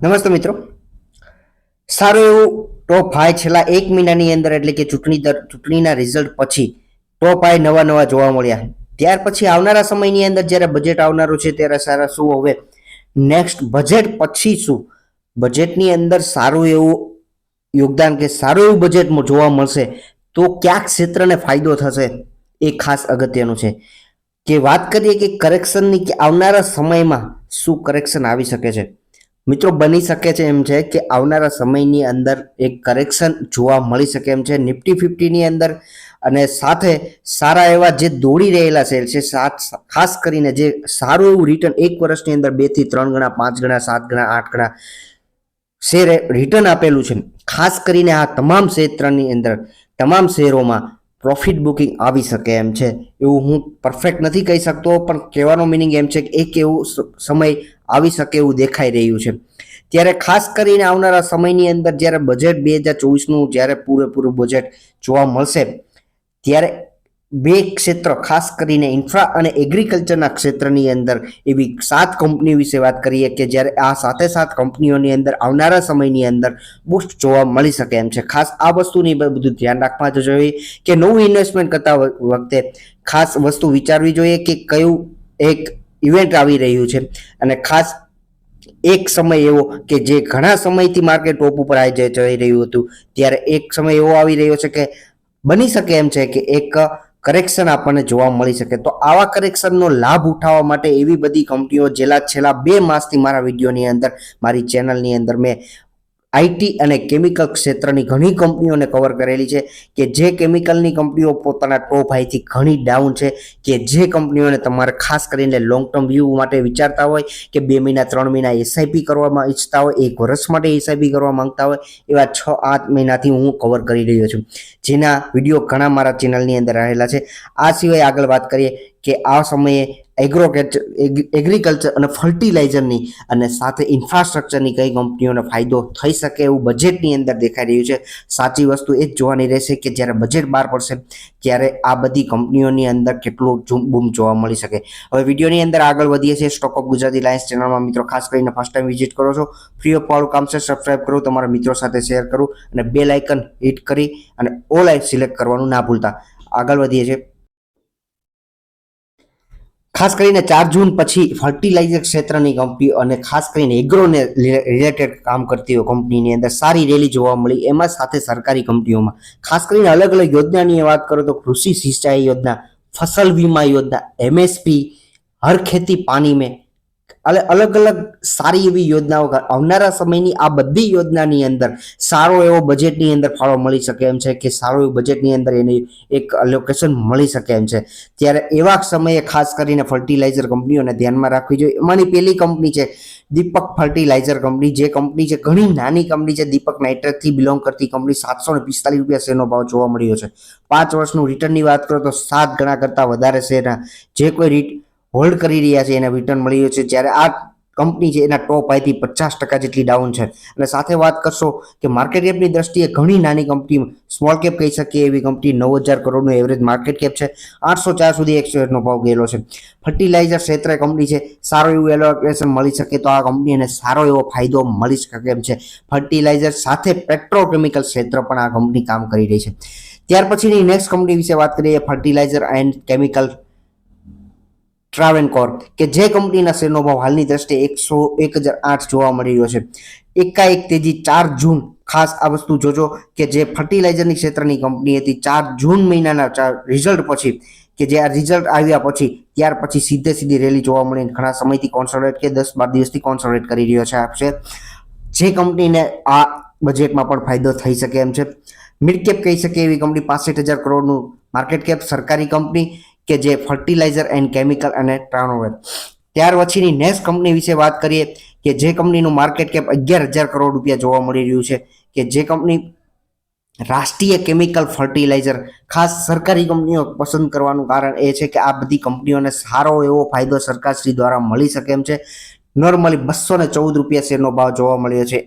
નમસ્તે મિત્રો, સારું એવું ટોપ હાઈ છેલ્લા એક મહિનાની અંદર એટલે કે ચૂંટણીના રિઝલ્ટ પછી ટોપ હાઈ નવા જોવા મળ્યા. ત્યાર પછી આવનારા સમયની અંદર જ્યારે બજેટ આવનારું છે ત્યારે સારા શું હવે નેક્સ્ટ બજેટ પછી શું બજેટની અંદર સારું એવું યોગદાન કે સારું એવું બજેટ જોવા મળશે તો ક્યાંક ક્ષેત્રને ફાયદો થશે એ ખાસ અગત્યનું છે. કે વાત કરીએ કે કરેક્શનની કે આવનારા સમયમાં શું કરેક્શન આવી શકે છે. મિત્રો, બની શકે છે એમ છે કે આવનારા સમયની અંદર એક કરેક્શન જોવા મળી શકે એમ છે નિફ્ટી 50ની અંદર, અને સાથે સારા એવા જે દોડી રહેલા શેર છે, ખાસ કરીને જે સારું એવું રિટર્ન એક વર્ષની અંદર 2 થી 3 ગણા, 5 ગણા, 7 ગણા, 8 ગણા શેર રિટર્ન આપેલું છે. ખાસ કરીને આ તમામ ક્ષેત્રની અંદર તમામ શેરોમાં પ્રોફિટ બુકિંગ આવી શકે એમ છે. એવું હું પરફેક્ટ નથી કહી શકતો, પણ કહેવાનો મિનિંગ એમ છે કે એક એવું સમય આવી શકે એવું દેખાઈ રહ્યું છે. ત્યારે ખાસ કરીને આવનારા સમયની અંદર જ્યારે બજેટ 2024નું જ્યારે પૂરેપૂરું બજેટ જોવા મળશે ત્યારે બે ક્ષેત્ર, ખાસ કરીને ઇન્ફ્રા અને એગ્રીકલ્ચરના ક્ષેત્રની અંદર એવી 7 કંપની વિશે વાત કરીએ કે જ્યારે આ 7 કંપનીઓની અંદર આવનારા સમયની અંદર બુસ્ટ જોવા મળી શકે એમ છે. ખાસ આ વસ્તુની બધું ધ્યાન રાખવા જોઈએ કે નવું ઇન્વેસ્ટમેન્ટ કરતા વખતે ખાસ વસ્તુ વિચારવી જોઈએ કે કયું એક ઇવેન્ટ આવી રહ્યું છે. અને ખાસ એક સમય એવો કે જે ઘણા સમયથી માર્કેટ ટોપ ઉપર આવી જઈ રહ્યું હતું, ત્યારે એક સમય એવો આવી રહ્યો છે કે બની શકે એમ છે કે એક કરેક્શન આપણને જોવા મળી શકે. તો આવા કરેક્શનનો લાભ ઉઠાવવા માટે એવી બધી કંપનીઓ છેલ્લા 2 માસથી મારા વિડીયોની અંદર, મારી ચેનલની અંદર મેં આઈટી અને કેમિકલ ક્ષેત્રની ઘણી કંપનીઓને કવર કરેલી છે કે જે કેમિકલની કંપનીઓ પોતાના ટોપ હાઈથી ઘણી ડાઉન છે, કે જે કંપનીઓને તમારે ખાસ કરીને લોંગ ટર્મ વ્યૂ માટે વિચારતા હોય કે 2 મહિના 3 મહિના એસઆઈપી કરવામાં ઈચ્છતા હોય, 1 વર્ષ માટે એસઆઈપી કરવા માંગતા હોય, એવા 6-8 મહિનાથી હું કવર કરી રહ્યો છું, જેના વિડીયો ઘણા મારા ચેનલની અંદર રહેલા છે. આ સિવાય આગળ વાત કરીએ કે આ સમયે એગ્રીકલ્ચર અને ફર્ટિલાઇઝરની અને સાથે ઇન્ફ્રાસ્ટ્રક્ચરની કઈ કંપનીઓને ફાયદો થઈ શકે એવું બજેટની અંદર દેખાઈ રહ્યું છે. સાચી વસ્તુ એ જ જોવાની રહેશે કે જ્યારે બજેટ બહાર પડશે ત્યારે આ બધી કંપનીઓની અંદર કેટલું બૂમ જોવા મળી શકે. હવે વિડીયોની અંદર આગળ વધીએ છીએ. સ્ટોક ઓફ ગુજરાતી લાયન્સ ચેનલમાં મિત્રો ખાસ કરીને ફર્સ્ટ ટાઈમ વિઝિટ કરો છો, ફ્રી ઓફ વાળું કામ છે, સબસ્ક્રાઇબ કરો, તમારા મિત્રો સાથે શેર કરું અને બેલ આઇકન હિટ કરી અને ઓલ સિલેક્ટ કરવાનું ના ભૂલતા. આગળ વધીએ છીએ. ખાસ કરીને 4 જૂન પછી ફર્ટિલાઇઝર ક્ષેત્રની કંપનીઓ અને ખાસ કરીને એગ્રોને રિલેટેડ કામ કરતી હોય કંપનીની અંદર સારી રેલી જોવા મળી. એમાં સાથે સરકારી કંપનીઓમાં ખાસ કરીને અલગ અલગ યોજનાની વાત કરો તો કૃષિ સિંચાઈ યોજના, ફસલ વીમા યોજના, એમએસપી, હર ખેતી પાણી મેં અલગ અલગ સારી એવી યોજનાઓ આવનારા સમયની આ બધી યોજનાની અંદર સારો એવો બજેટની અંદર ફાળો મળી શકે એમ છે કે સારું એવું બજેટની અંદર એની એક લોકેશન મળી શકે એમ છે. ત્યારે એવા સમયે ખાસ કરીને ફર્ટિલાઇઝર કંપનીઓને ધ્યાનમાં રાખવી જોઈએ. એમાંની પહેલી કંપની છે દીપક ફર્ટિલાઇઝર કંપની. જે કંપની છે ઘણી નાની કંપની છે, દીપક નાઇટ્રેટથી બિલોંગ કરતી કંપની. 745 રૂપિયા શેરનો ભાવ જોવા મળ્યો છે. 5 વર્ષનું રિટર્નની વાત કરો તો 7 ગણા કરતાં વધારે શેરના જે કોઈ હોલ્ડ કરી રહ્યા છે એને રિટર્ન મળી રહ્યું છે. જ્યારે આ કંપની છે એના ટોપ હાઈથી 50% જેટલી ડાઉન છે. અને સાથે વાત કરશો કે માર્કેટ કેપની દ્રષ્ટિએ ઘણી નાની કંપની, સ્મોલ કેપ કહી શકીએ એવી કંપની, 9000 કરોડનું એવરેજ માર્કેટ કેપ છે, 804 સુધી એક શેરનો ભાવ ગયેલો છે. ફર્ટિલાઇઝર ક્ષેત્ર કંપની છે, સારું એવું એલોકેશન મળી શકે તો આ કંપનીને સારો એવો ફાયદો મળી શકે એમ છે. ફર્ટિલાઇઝર સાથે પેટ્રોકેમિકલ ક્ષેત્ર પણ આ કંપની કામ કરી રહી છે. ત્યાર પછીની નેક્સ્ટ કંપની વિશે વાત કરીએ, ફર્ટિલાઇઝર એન્ડ કેમિકલ ટ્રાવેનકોર, કે જે કંપનીના શેરનો ભાવ હાલની દ્રષ્ટિએ 1008 જોવા મળી રહ્યો છે. એકાએક તેજી 4 જૂન, ખાસ આ વસ્તુ જોજો કે જે ફર્ટિલાઇઝરની ક્ષેત્રની કંપની હતી 4 જૂન મહિનાના રિઝલ્ટ પછી, કે જે આ રિઝલ્ટ આવ્યા પછી ત્યાર પછી સીધી રેલી જોવા મળી. ઘણા સમયથી કોન્સોલિડેટ કે 10-12 દિવસથી કોન્સોલિડેટ કરી રહ્યો છે આપશે, જે કંપનીને આ બજેટમાં પણ ફાયદો થઈ શકે એમ છે. મિડ કેપ કહી શકીએ એવી કંપની, 65,000 કરોડનું માર્કેટ કેપ, સરકારી કંપની કે જે ફર્ટિલાઇઝર એન્ડ કેમિકલ અને ટર્નઓવર. ત્યાર પછીની નેક્સ્ટ કંપની વિશે વાત કરીએ કે જે કંપનીનું માર્કેટ કેપ 11,000 કરોડ રૂપિયા જોવા મળી રહ્યું છે, કે જે કંપની રાષ્ટ્રીય કેમિકલ ફર્ટિલાઇઝર. ખાસ સરકારી કંપનીઓ પસંદ કરવાનું કારણ એ છે કે આ બધી કંપનીઓને સારો એવો ફાયદો સરકારશ્રી દ્વારા મળી શકે એમ છે. નોર્મલી 214 રૂપિયા શેરનો ભાવ જોવા મળ્યો છે.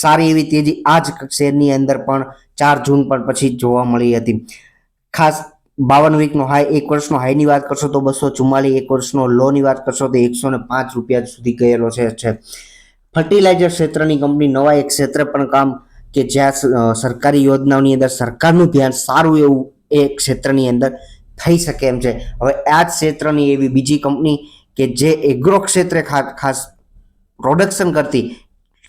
સારી એવી તેજી આ જ શેરની અંદર પણ 4 જૂન પણ પછી જોવા મળી હતી. ખાસ 52 વીકનો હાઈ, 1 વર્ષનો હાઈની વાત કરશો તો 244, 1 વર્ષનો લોની વાત કરશો તો 105 રૂપિયા સુધી ગયેલો છે. ફર્ટિલાઇઝર ક્ષેત્રની કંપની નવા એક ક્ષેત્ર પણ કામ કે જ્યાં સરકારી યોજનાઓની અંદર સરકારનું ધ્યાન સારું એવું એ ક્ષેત્રની અંદર થઈ શકે એમ છે. હવે આ જ ક્ષેત્રની એવી બીજી કંપની કે જે એગ્રો ક્ષેત્રે ખાસ પ્રોડક્શન કરતી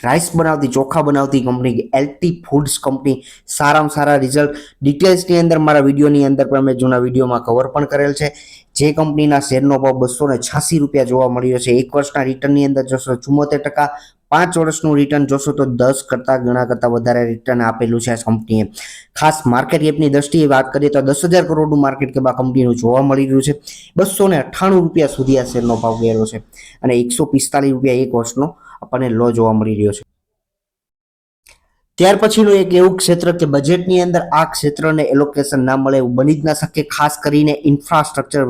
રાઈસ બનાવતી ચોખા બનાવતી કંપની એલટી ફૂડ્સ કંપની સારામાં સારા રિઝલ્ટ ડિટેલ્સની અંદર મારા વિડીયોની અંદર પણ મેં જૂના વિડીયોમાં કવર પણ કરેલ છે. જે કંપનીના શેરનો ભાવ 286 રૂપિયા જોવા મળ્યો છે. એક વર્ષના રિટર્નની અંદર જોશો 74%, 5 વર્ષનું રિટર્ન જોશો તો 10 ગણા કરતાં વધારે રિટર્ન આપેલું છે આ કંપનીએ. ખાસ માર્કેટ કેપની દ્રષ્ટિએ વાત કરીએ તો 10,000 કરોડનું માર્કેટ કેપ આ કંપનીનું જોવા મળી રહ્યું છે. 298 રૂપિયા સુધી આ શેરનો ભાવ ગયેલો છે અને 145 રૂપિયા એક વર્ષનો આપણને લો જોવા મળી રહ્યો છે. ત્યાર પછીનું એક એવું ક્ષેત્ર કે બજેટની અંદર આ ક્ષેત્રને એલોકેશન ના મળે એવું બની જ ના શકે. ખાસ કરીને ઇન્ફ્રાસ્ટ્રક્ચર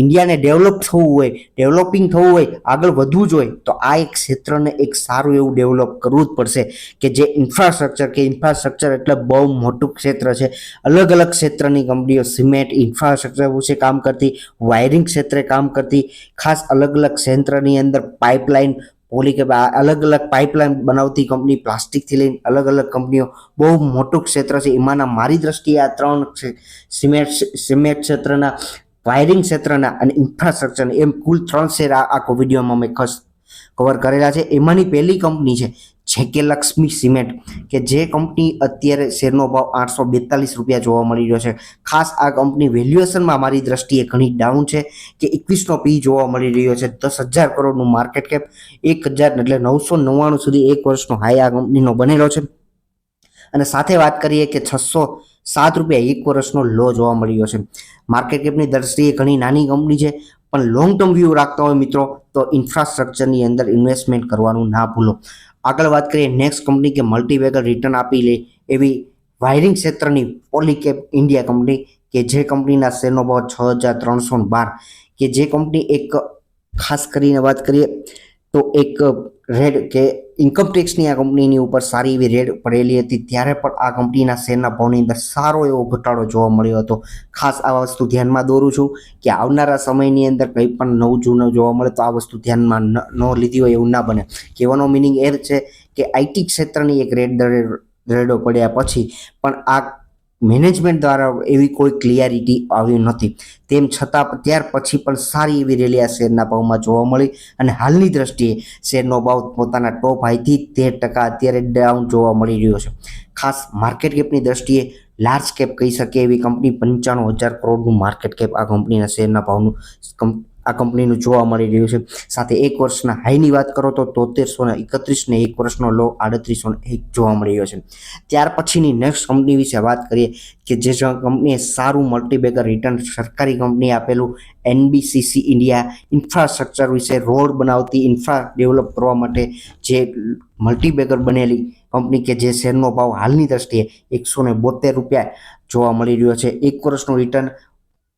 ઇન્ડિયાને ડેવલપ થવું હોય, ડેવલપિંગ થવું હોય, આગળ વધવું જ હોય તો આ એક ક્ષેત્રને એક સારું એવું ડેવલપ કરવું જ પડશે કે જે ઇન્ફ્રાસ્ટ્રક્ચર એટલે બહુ મોટું ક્ષેત્ર છે. અલગ અલગ ક્ષેત્રની કંપનીઓ સિમેન્ટ ઇન્ફ્રાસ્ટ્રક્ચર વિશે કામ કરતી, વાયરિંગ ક્ષેત્રે કામ કરતી, ખાસ અલગ અલગ ક્ષેત્રની અંદર પાઇપલાઇન કે અલગ અલગ પાઇપલાઇન બનાવતી કંપની, પ્લાસ્ટિકથી લઈને અલગ અલગ કંપનીઓ બહુ મોટું ક્ષેત્ર છે. એમાંના મારી દ્રષ્ટિએ આ 3 સિમેન્ટ ક્ષેત્રના, વાયરિંગ ક્ષેત્રના અને ઇન્ફ્રાસ્ટ્રક્ચર એમ કુલ 3 શેર આખો વિડીયોમાં મેં કવર કરેલા છે. એમાંની પહેલી કંપની છે જેકે લક્ષ્મી સિમેન્ટ કે જે કંપની અત્યારે શેરનો ભાવ 842 રૂપિયા જોવા મળી રહ્યો છે. ખાસ આ કંપની વેલ્યુએશનમાં મારી દ્રષ્ટિએ ઘણી ડાઉન છે કે 21નો પી જોવા મળી રહ્યો છે. 10,000 કરોડનું માર્કેટ કેપ, 1,000 એટલે 999 સુધી એક વર્ષનો હાઈ આ કંપનીનો બનેલો છે. અને સાથે વાત કરીએ કે 607 રૂપિયા એક વર્ષનો લો જોવા મળી રહ્યો છે. માર્કેટ કેપની દ્રષ્ટિએ ઘણી નાની કંપની છે પણ લોંગ ટર્મ વ્યૂ રાખતા હોય મિત્રો તો ઇન્ફ્રાસ્ટ્રક્ચરની અંદર ઇન્વેસ્ટમેન્ટ કરવાનું ના ભૂલો. આગળ વાત કરીએ નેક્સ્ટ કંપની કે મલ્ટીબેગર રિટર્ન આપી લે એવી વાયરિંગ ક્ષેત્રની પોલીકેબ ઇન્ડિયા કંપની કે જે કંપનીના શેરનો ભાવ 6,312 કે જે કંપની એક ખાસ કરીને વાત કરીએ તો એક રેડ કે ઇન્કમ ટેક્સની આ કંપનીની ઉપર સારી એવી રેડ પડેલી હતી ત્યારે પણ આ કંપનીના શેરના ભાવની અંદર સારો એવો ઘટાડો જોવા મળ્યો હતો. ખાસ આ વસ્તુ ધ્યાનમાં દોરું છું કે આવનારા સમયની અંદર કંઈ પણ નવું જૂનું જોવા મળે તો આ વસ્તુ ધ્યાનમાં ન લીધી હોય એવું ના બને. કહેવાનો મિનિંગ એ છે કે આઈટી ક્ષેત્રની એક રેડો પડ્યા પછી પણ આ મેનેજમેન્ટ દ્વારા એવી કોઈ ક્લિયરિટી આવી નથી. તેમ છતાં ત્યાર પછી પણ સારી એવી રેલી આ શેરના ભાવમાં જોવા મળી અને હાલની દ્રષ્ટિએ શેરનો ભાવ પોતાના ટોપ હાઈથી 13% અત્યારે ડાઉન જોવા મળી રહ્યો છે. ખાસ માર્કેટ કેપની દ્રષ્ટિએ લાર્જ કેપ કહી શકે એવી કંપની 95,000 કરોડનું માર્કેટ કેપ આ કંપનીના શેરના ભાવનું આ કંપનીનું જોવા મળી રહ્યું છે. સાથે એક વર્ષના હાઈની વાત કરો તો 7331 ને એક વર્ષનો લો 3801 જોવા મળી રહ્યો છે. ત્યાર પછીની નેક્સ્ટ કંપની વિશે વાત કરીએ કે જે કંપનીએ સારું મલ્ટીબેગર રિટર્ન સરકારી કંપની આપેલું એનબીસીસી ઇન્ડિયા ઇન્ફ્રાસ્ટ્રક્ચર વિશે રોડ બનાવતી, ઇન્ફ્રા ડેવલપ કરવા માટે જે મલ્ટીબેગર બનેલી કંપની કે જે શેરનો ભાવ હાલની દ્રષ્ટિએ 172 રૂપિયા જોવા મળી રહ્યો છે. એક વર્ષનું રિટર્ન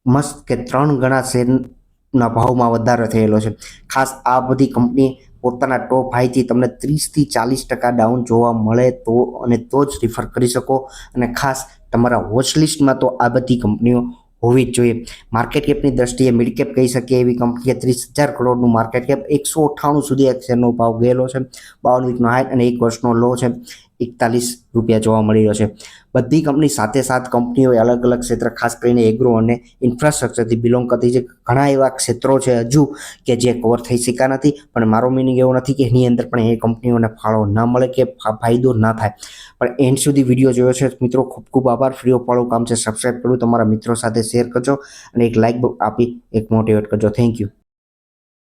મસ્ત કે 3 ગણા શેરના ભાવમાં વધારો થયેલો છે. ખાસ આ બધી કંપની પોતાના ટોપ હાઈથી તમને 30થી 40% ડાઉન જોવા મળે તો જ રિફર કરી શકો અને ખાસ તમારા વોચ લિસ્ટમાં તો આ બધી કંપનીઓ હોવી જ જોઈએ. માર્કેટ કેપની દ્રષ્ટિએ મિડ કેપ કહી શકીએ એવી કંપની 30,000 કરોડનું માર્કેટ કેપ, 198 સુધી એક શેરનો ભાવ ગયેલો છે. 52 વીકનો હાઈ અને એક વર્ષનો લો છે 41 રૂપિયા જોવા મળી રહ્યો છે. બધી કંપની સાથે કંપનીઓ અલગ અલગ ક્ષેત્ર ખાસ કરીને એગ્રો અને ઇન્ફ્રાસ્ટ્રક્ચરથી બિલોંગ કરતી છે. ઘણા એવા ક્ષેત્રો છે હજુ કે જે કવર થઈ શક્યા નથી પણ મારો મિનિંગ એવો નથી કે એની અંદર પણ એ કંપનીઓને ફાળો ના મળે કે ફાયદો ના થાય. પણ એન્ડ સુધી વિડીયો જોયો છે મિત્રો, ખૂબ ખૂબ આભાર. ફ્રી ઓફ ફાળો કામ છે, સબસ્ક્રાઈબ કરવું, તમારા મિત્રો સાથે શેર કરજો અને એક લાઇક આપી એક મોટિવેટ કરજો. Thank you.